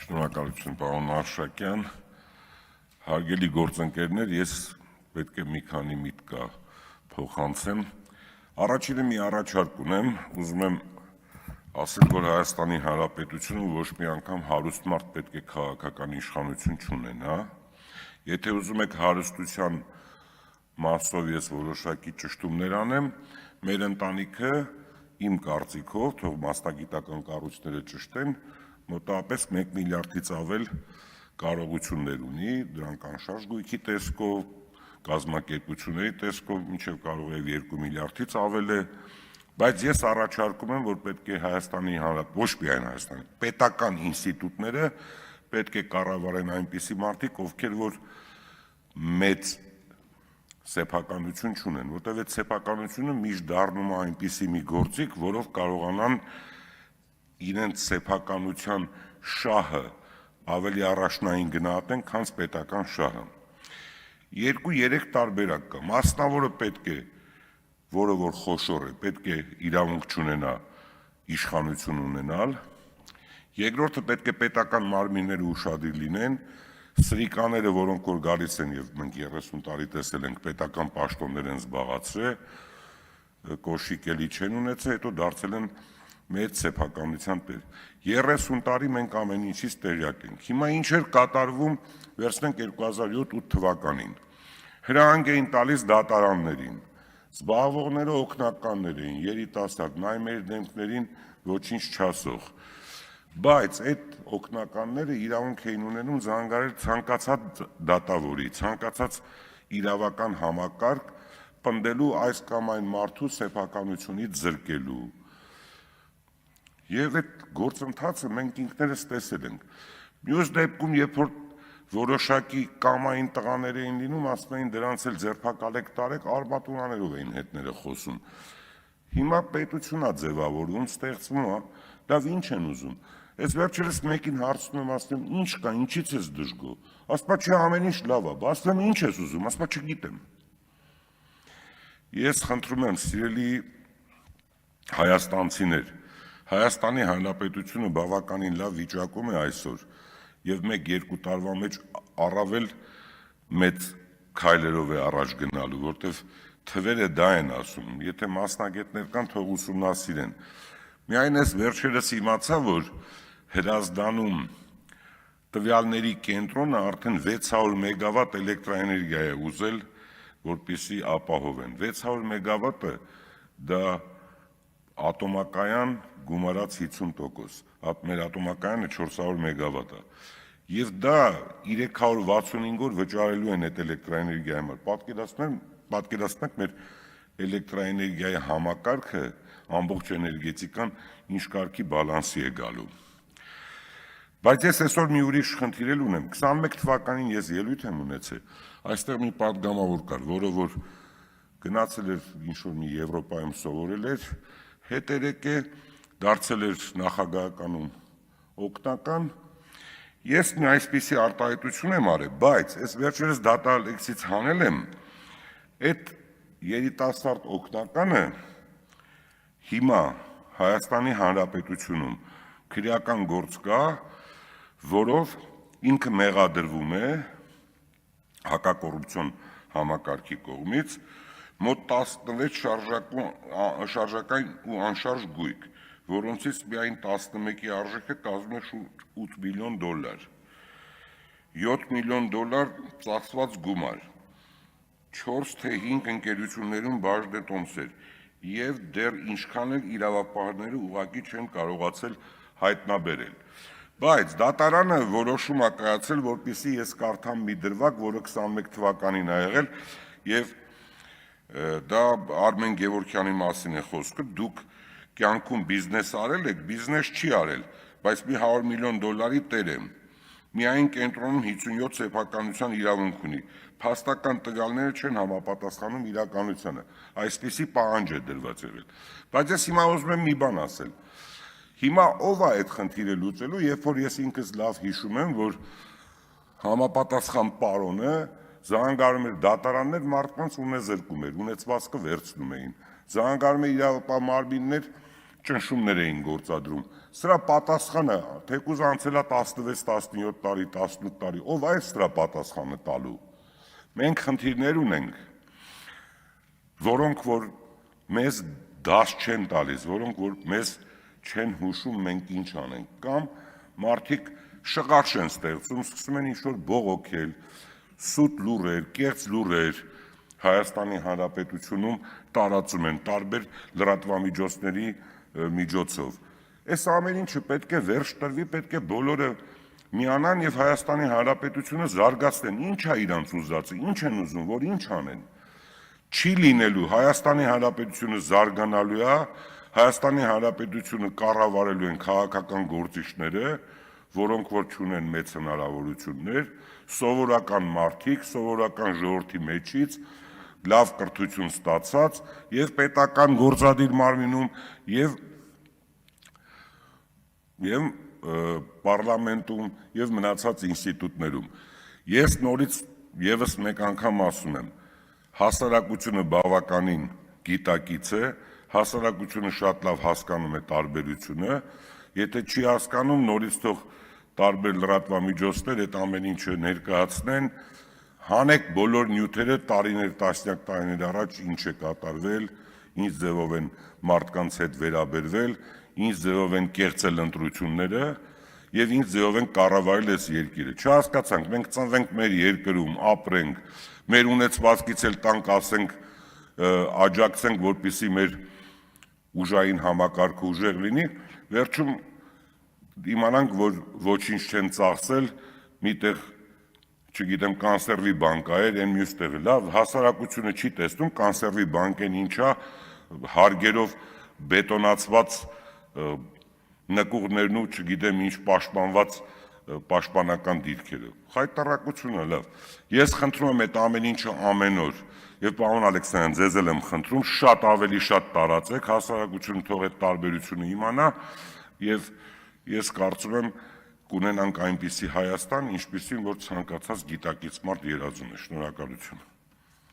Շնորհակալություն, պարոն Արշակյան, հարգելի գործընկերներ, ես պետք է մի քանի միտք փոխանցեմ։ Առաջինը մի առաջարկ ունեմ, ուզում եմ ասել, որ Հայաստանի Հանրապետությունը ոչ մի անգամ հարուստ մարդ պետք է քաղաքական իշխանություն չունենա։ Եթե ուզում եք հարստության մասով ես որոշակի ճշտումներ անեմ, մեր ընտանիքը իմ կարծիքով, թող մասնագիտական կառույցները ճշտեն, մոտավորապես 1 միլիարդից ավել կարողություններ ունի, դրանք անշարժ գույքի տեսքով, կազմակերպությունների տեսքով, մինչև կարող է 2 միլիարդից ավել է, բայց ես առաջարկում եմ, որ պետք է Հայաստանի ոչ միայն Հայաստանի, պետական ինստիտուտները պետք է կառավարեն այնպիսի մարդիկ, ովքեր որ մեծ սեփականություն չունեն, որտեղ այդ սեփականությունը միշտ դառնում է այնպիսի մի գործիք, որով կարողանան իրենց սեփականության շահը ավելի առաջնային գնահատեն, քան պետական շահը։ 2-3 տարբերակ կա։ Մասնավորը պետք է, որը որ խոշոր է, պետք է իրավունք չունենա իշխանություն ունենալ։ Երկրորդը պետք է պետական մարմինները ուշադիր լինեն, սրիկաները, որոնք որ գալիս են եւ մենք 30 տարի տեսել ենք պետական պաշտոններ են զբաղացրել, կոշիկ էլի չեն ունեցել, հետո դարձել են մեծ սեփականության տեր։ 30 տարի մենք ամեն ինչից տեղյակ ենք։ Հիմա ինչ էր կատարվում, վերցնենք 2007-8 թվականին։ Հրահանգ էին տալիս դատարաններին, զբաղվողները օգնականներ էին, երիտասարդ, նայ մեր դեմքներին ոչինչ չասող։ Բայց այդ օգնականները իրավունք էին ունենում զանգարել ցանկացած դատավորի, ցանկացած իրավական համակարգ պնդելու այս կամ այն մարդու սեփականությունից զրկելու։ Եվ այդ գործընթացը մենք ինքներս տեսել ենք։ Մյուս դեպքում, երբ որ որոշակի կամային տղաներ էին լինում, ասում էին դրանց էլ ձերբակալեք տարեք, արմատուրաներով էին հետները խոսում։ Հիմա պետությունա ձևավորվում, ստեղծվում է, լավ ինչ են ուզում։ Ես վերջերս մեկին հարցնում եմ, ասում եմ, ինչ կա, ինչից ես դժգոհ։ Ասում է, չէ, ամեն ինչ լավ է, ասում եմ, ինչ ես ուզում, ասում է, չգիտեմ։ Ես խնդրում եմ, սիրելի հայաստանցիներ, Հայաստանի Հանրապետությունը բավականին լավ վիճակում է այսօր եւ 1-2 տարվա մեջ առավել մեծ քայլերով է առաջ գնալու, որտեվ թվերը դա են ասում, եթե մասնագետներ կան, թող ուսումնասիրեն։ Միայն ես վերջերս իմացա, որ Հրազդանում տվյալների կենտրոնը արդեն 600 մեգավատ էլեկտրաէներգիա է ուզել, որպեսզի ապահովեն։ 600 մեգավատը դա ատոմակայան գումարած 50%, մեր ատոմակայանը 400 մեգավատ է։ Եվ դա 365 օր վճարելու են այդ էլեկտրաէներգիայի համար։ Պատկերացնեք մեր էլեկտրաէներգիայի համակարգը, ամբողջ էներգետիկան ինչ կարգի բալանսի է գալու։ Բայց ես այսօր մի ուրիշ խնդիր էլ ունեմ։ 21 թվականին ես ելույթ եմ ունեցել, այստեղ մի պատգամավոր կար, որը որ գնացել էր ինչ-որ մի Եվրոպայում սովորել էր, հետերեք է, դարձել էր նախագահականում օգնական, ես մի այսպիսի արտահայտություն եմ արել, բայց ես վերջերս դատալեքսից հանել եմ, այդ երիտասարդ օգնականը հիմա Հայաստանի Հանրապետությունում քրեական գործ կա, որով ինքը մեղադրվում է հակակոռուպցիոն համակարգի կողմից մոտ 16 շարժական ու անշարժ գույք, որոնցից միայն 11-ի արժեքը կազմում է շուրջ $8 միլիոն, $7 միլիոն ծախսված գումար, 4 թե 5 ընկերություններում բաժնետոմսեր եւ դեռ ինչքան էլ իրավապահները ուղղակի չեն կարողացել հայտնաբերել։ Բայց դատարանը որոշում է կայացել, որպեսզի ես կարդամ մի դրվագ, որը 21 թվականին է եղել եւ դա Արմեն Գևորգյանի մասին է խոսքը, դուք կյանքում բիզնես արել եք, բիզնես չի արել, բայց մի $100 միլիոն տեր եմ, միայն կենտրոնում 57 սեփականության իրավունք ունի, փաստական տվյալները չեն համապատասխանում իրականությանը, այսպիսի պահանջ է դրված եղել, բայց ես հիմա ուզում եմ մի բան ասել, հիմա ով է այդ խնդիրը լուծելու, երբ որ ես ինքս լավ հիշում եմ, որ համապատասխան պարոնը զանգարում էր դատարաններ, մարդկանց ունեզրկում էր, ունեցվածքը վերցնում էին, զանգարում էր իրավապահ մարմիններ, ճնշումներ էին գործադրում։ Սրա պատասխանը թեկուզ անցել է 16-17 տարի, 18 տարի, ով է սրա պատասխանը տալու։ Մենք խնդիրներ ունենք, որոնք որ մեզ դաս չեն տալիս, որոնք որ մեզ չեն հուշում մենք ինչ անենք, կամ մարդիկ շղարշ են ստեղծում, սկսում են ինչ-որ բողոքել, սուտ լուրեր, կեղծ լուրեր Հայաստանի Հանրապետությունում տարածում են տարբեր լրատվամիջոցների միջոցով։ Այս ամեն ինչը պետք է վերջ տրվի, պետք է բոլորը միանան եւ Հայաստանի Հանրապետությունը զարգացնեն։ Ինչ է իրանց ուզածը, ինչ են ուզում, որ ինչ անեն։ Չի լինելու, Հայաստանի Հանրապետությունը զարգանալու է, Հայաստանի Հանրապետությունը կառավարելու են քաղաքական գործիչները, որոնք որ չունեն մեծ հնարավորություններ, սովորական մարդիկ, սովորական ժողովրդի մեջից լավ կրթություն ստացած եւ պետական գործադիր մարմինում եւ պարլամենտում եւ մնացած ինստիտուտներում։ Ես նորից եւս մեկ անգամ ասում եմ, հասարակությունը բավականին գիտակից է, հասարակությունը շատ լավ հասկանում է տարբերությունը, եթե չի հասկանում, նորից թող տարբեր լրատվամիջոցներ այդ ամեն ինչը ներկայացնեն, հանեք բոլոր նյութերը տարիներ, տասնյակ տարիներ առաջ ինչ է կատարվել, ինչ ձևով են մարդկանց հետ վերաբերվել, ինչ ձևով են կեղծել ընտրությունները եւ ինչ ձևով են կառավարել այս երկիրը։ Չհասկացանք, մենք ծնվենք մեր երկրում, ապրենք, մեր ունեցվածքից էլ տանք, ասենք, աջակցենք, որպեսզի մեր ուժային համակարգը ուժեղ լինի, վերջում իմանանք, որ ոչինչ չեն ծախսել, միտեղ, չգիտեմ, կանսերվի բանկա էր, այն մյուս տեղը, լավ, հասարակությունը չի տեսնում կանսերվի բանկեն ինչա, հարգերով բետոնացված նկուղներն ու չգիտեմ ինչ պաշտպանված պաշտպանական դիրքերը։ Խայտառակությունը լավ։ Ես խնդրում եմ այդ ամեն ինչը ամեն օր, եւ պարոն Ալեքսանյան, ձեզ էլ եմ խնդրում, շատ ավելի շատ տարածեք, հասարակությունը թող այդ տարբերությունը իմանա եւ ես կարծում եմ կունենանք այնպիսի Հայաստան, ինչպիսին որ ցանկացած գիտակից մարդ երազում է։ Շնորհակալություն։